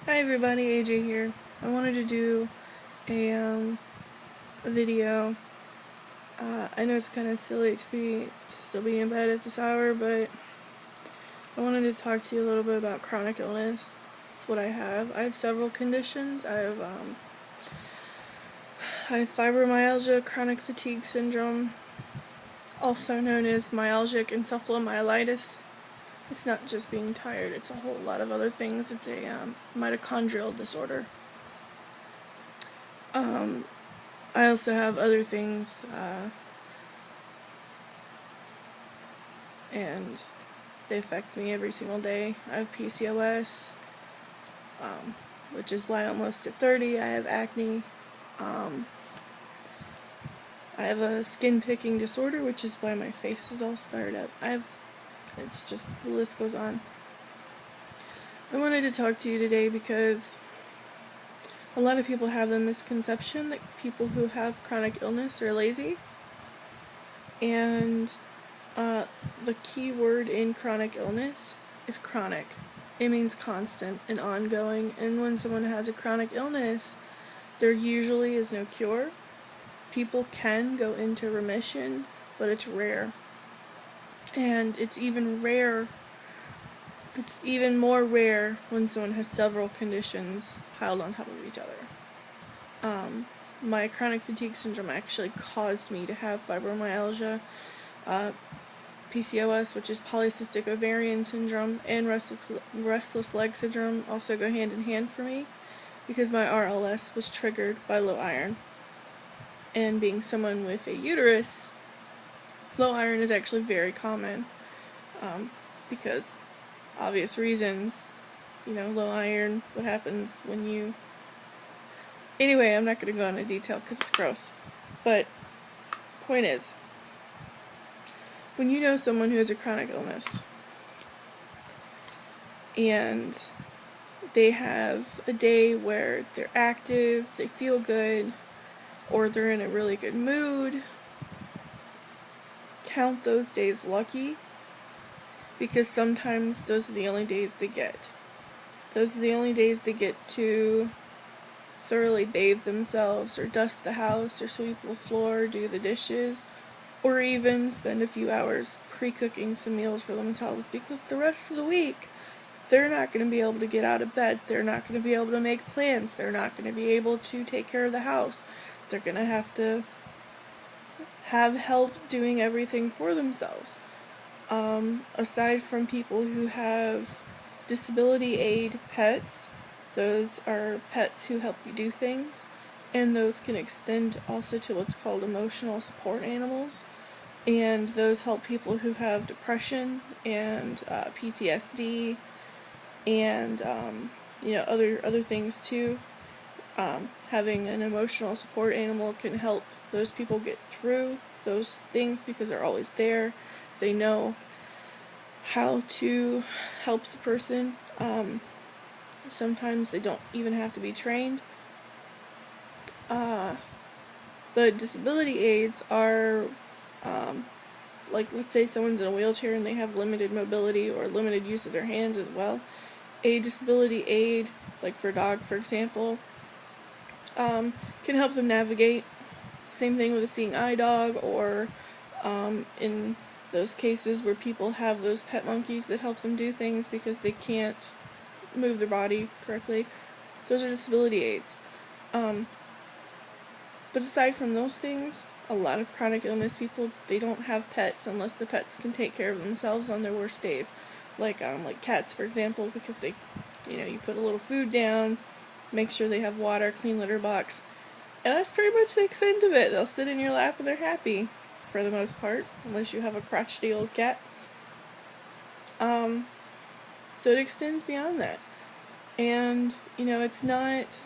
Hi everybody, AJ here. I wanted to do a video. I know it's kind of silly to still be in bed at this hour, but I wanted to talk to you a little bit about chronic illness. It's what I have. I have several conditions. I have fibromyalgia, chronic fatigue syndrome, also known as myalgic encephalomyelitis. It's not just being tired; it's a whole lot of other things. It's a mitochondrial disorder. I also have other things, and they affect me every single day. I have PCOS, which is why I'm almost at 30. I have acne. I have a skin picking disorder, which is why my face is all scarred up. It's just, the list goes on. I wanted to talk to you today because a lot of people have the misconception that people who have chronic illness are lazy. And the key word in chronic illness is chronic. It means constant and ongoing. And when someone has a chronic illness, there usually is no cure. People can go into remission, but it's rare. And it's even more rare when someone has several conditions piled on top of each other. My chronic fatigue syndrome actually caused me to have fibromyalgia, PCOS, which is polycystic ovarian syndrome, and restless leg syndrome also go hand in hand for me because my RLS was triggered by low iron. And being someone with a uterus, low iron is actually very common because obvious reasons. Low iron, what happens when you... Anyway, I'm not going to go into detail because it's gross. But, point is, when you know someone who has a chronic illness, and they have a day where they're active, they feel good, or they're in a really good mood, count those days lucky, because sometimes those are the only days they get. Those are the only days they get to thoroughly bathe themselves, or dust the house, or sweep the floor, do the dishes, or even spend a few hours pre-cooking some meals for themselves, because the rest of the week they're not going to be able to get out of bed, they're not going to be able to make plans, they're not going to be able to take care of the house, they're going to have help doing everything for themselves. Aside from people who have disability aid pets, those are pets who help you do things, and those can extend also to what's called emotional support animals, and those help people who have depression and PTSD and other things too. Having an emotional support animal can help those people get through those things because they're always there. They know how to help the person. Sometimes they don't even have to be trained. But disability aids are, like, let's say someone's in a wheelchair and they have limited mobility or limited use of their hands as well. A disability aid, like for a dog, for example, can help them navigate. Same thing with a seeing eye dog, or in those cases where people have those pet monkeys that help them do things because they can't move their body correctly. Those are disability aids. But aside from those things, a lot of chronic illness people, they don't have pets unless the pets can take care of themselves on their worst days. Like cats, for example, because they, you put a little food down, make sure they have water, clean litter box, and that's pretty much the extent of it. They'll sit in your lap and they're happy, for the most part, unless you have a crotchety old cat. So it extends beyond that. And, it's not...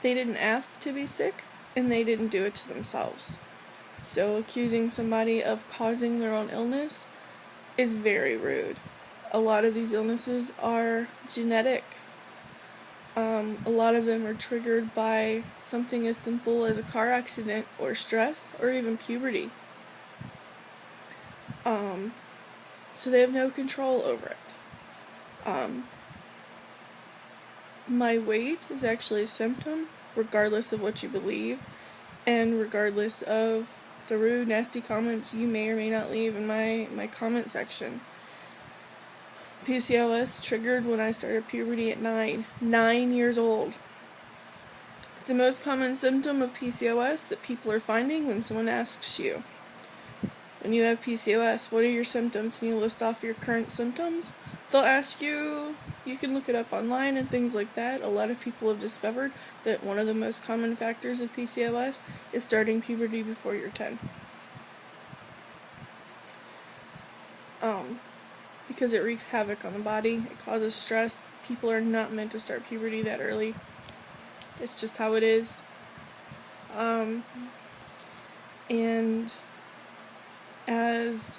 They didn't ask to be sick, and they didn't do it to themselves. So accusing somebody of causing their own illness is very rude. A lot of these illnesses are genetic. A lot of them are triggered by something as simple as a car accident or stress or even puberty. So they have no control over it. my weight is actually a symptom, regardless of what you believe, and regardless of the rude, nasty comments you may or may not leave in my comment section. PCOS triggered when I started puberty at 9 years old. It's the most common symptom of PCOS that people are finding when someone asks you, when you have PCOS, what are your symptoms? Can you list off your current symptoms? They'll ask you, you can look it up online and things like that. A lot of people have discovered that one of the most common factors of PCOS is starting puberty before you're 10. Because it wreaks havoc on the body, it causes stress. People are not meant to start puberty that early. It's just how it is. And as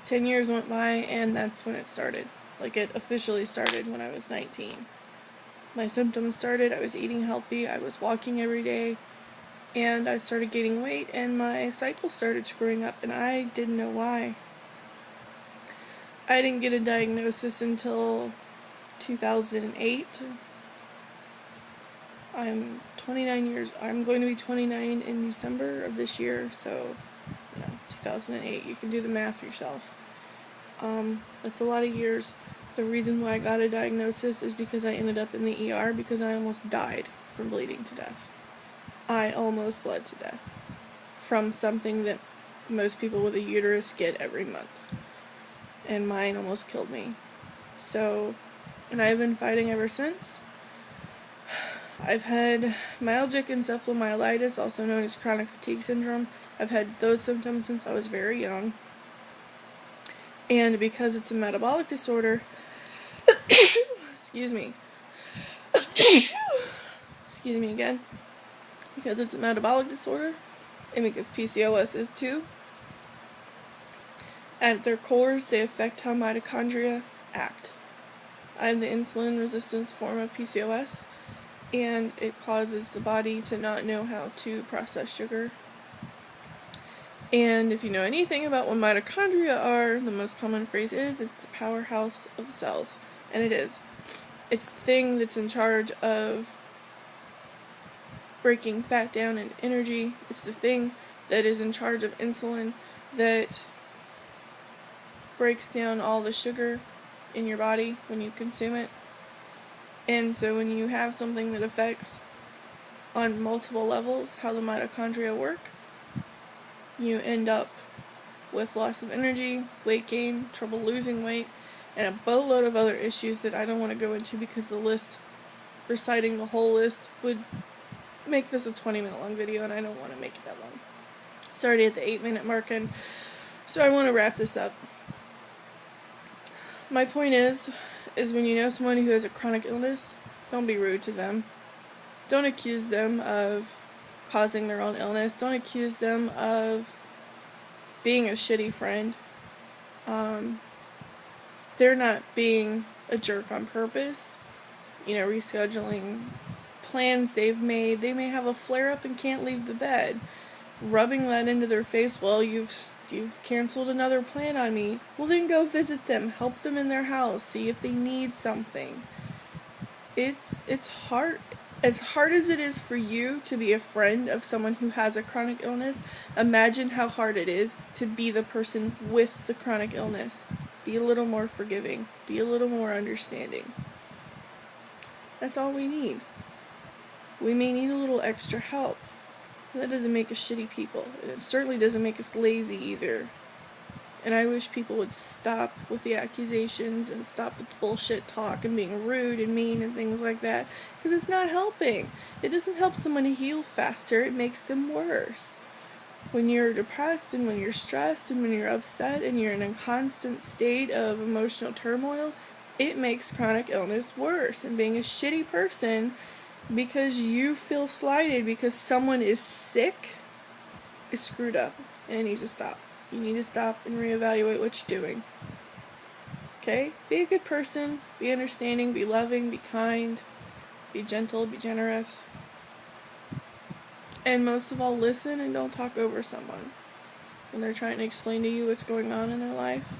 10 years went by, and that's when it started. Like, it officially started when I was 19. My symptoms started, I was eating healthy, I was walking every day, and I started gaining weight, and my cycle started screwing up, and I didn't know why. I didn't get a diagnosis until 2008. I'm going to be 29 in December of this year, so, 2008, you can do the math yourself. That's a lot of years. The reason why I got a diagnosis is because I ended up in the ER because I almost died from bleeding to death. I almost bled to death from something that most people with a uterus get every month. And mine almost killed me. So, and I've been fighting ever since. I've had myalgic encephalomyelitis, also known as chronic fatigue syndrome. I've had those symptoms since I was very young. And because it's a metabolic disorder, excuse me again, because it's a metabolic disorder, and because PCOS is too, at their cores, they affect how mitochondria act. I have the insulin resistance form of PCOS, and it causes the body to not know how to process sugar. And if you know anything about what mitochondria are, the most common phrase is, it's the powerhouse of the cells. And it is. It's the thing that's in charge of breaking fat down into energy. It's the thing that is in charge of insulin, that breaks down all the sugar in your body when you consume it. And so when you have something that affects on multiple levels how the mitochondria work, you end up with loss of energy, weight gain, trouble losing weight, and a boatload of other issues that I don't want to go into because the list, reciting the whole list, would make this a 20-minute long video, and I don't want to make it that long. It's already at the 8-minute mark, and so I want to wrap this up. My point is when you know someone who has a chronic illness, don't be rude to them. Don't accuse them of causing their own illness. Don't accuse them of being a shitty friend. They're not being a jerk on purpose. Rescheduling plans they've made. They may have a flare-up and can't leave the bed. Rubbing that into their face, well, you've canceled another plan on me. Well, then go visit them. Help them in their house. See if they need something. It's hard. As hard as it is for you to be a friend of someone who has a chronic illness, imagine how hard it is to be the person with the chronic illness. Be a little more forgiving. Be a little more understanding. That's all we need. We may need a little extra help. That doesn't make us shitty people. It certainly doesn't make us lazy either. And I wish people would stop with the accusations and stop with the bullshit talk and being rude and mean and things like that. Because it's not helping. It doesn't help someone to heal faster. It makes them worse. When you're depressed and when you're stressed and when you're upset and you're in a constant state of emotional turmoil, it makes chronic illness worse. And being a shitty person because you feel slighted because someone is sick is screwed up. And it needs to stop. You need to stop and reevaluate what you're doing. Okay? Be a good person. Be understanding. Be loving. Be kind. Be gentle. Be generous. And most of all, listen and don't talk over someone when they're trying to explain to you what's going on in their life.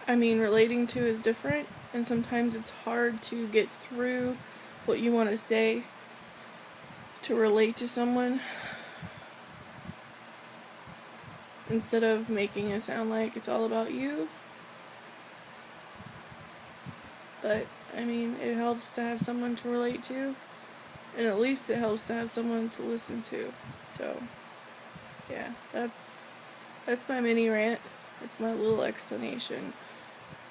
I mean, relating to is different, and sometimes it's hard to get through what you want to say to relate to someone instead of making it sound like it's all about you. But, I mean, it helps to have someone to relate to, and at least it helps to have someone to listen to. So, yeah, that's my mini rant. That's my little explanation.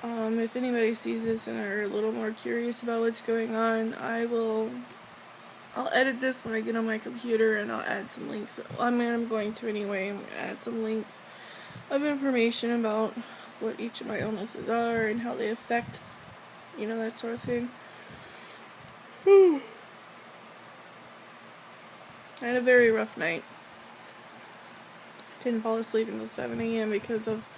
If anybody sees this and are a little more curious about what's going on, I'll edit this when I get on my computer, and I'll add some links. I'm going to anyway. I'm going to add some links of information about what each of my illnesses are and how they affect, that sort of thing. I had a very rough night. Didn't fall asleep until 7 a.m. because of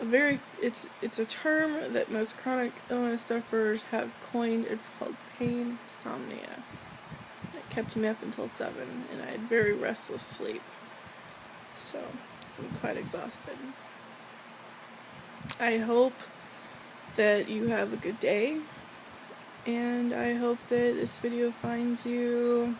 it's a term that most chronic illness sufferers have coined. It's called pain insomnia. It kept me up until 7, and I had very restless sleep. So, I'm quite exhausted. I hope that you have a good day, and I hope that this video finds you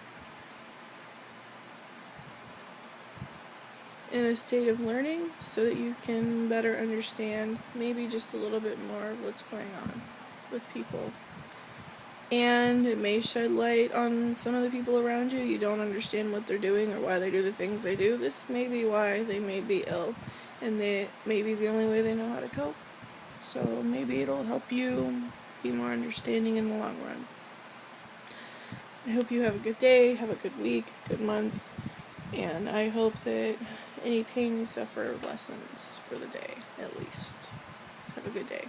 in a state of learning so that you can better understand maybe just a little bit more of what's going on with people. And it may shed light on some of the people around you. You don't understand what they're doing or why they do the things they do. This may be why they may be ill, and they may be the only way they know how to cope. So maybe it'll help you be more understanding in the long run. I hope you have a good day, have a good week, good month, and I hope that any pain you suffer lessens for the day, at least. Have a good day.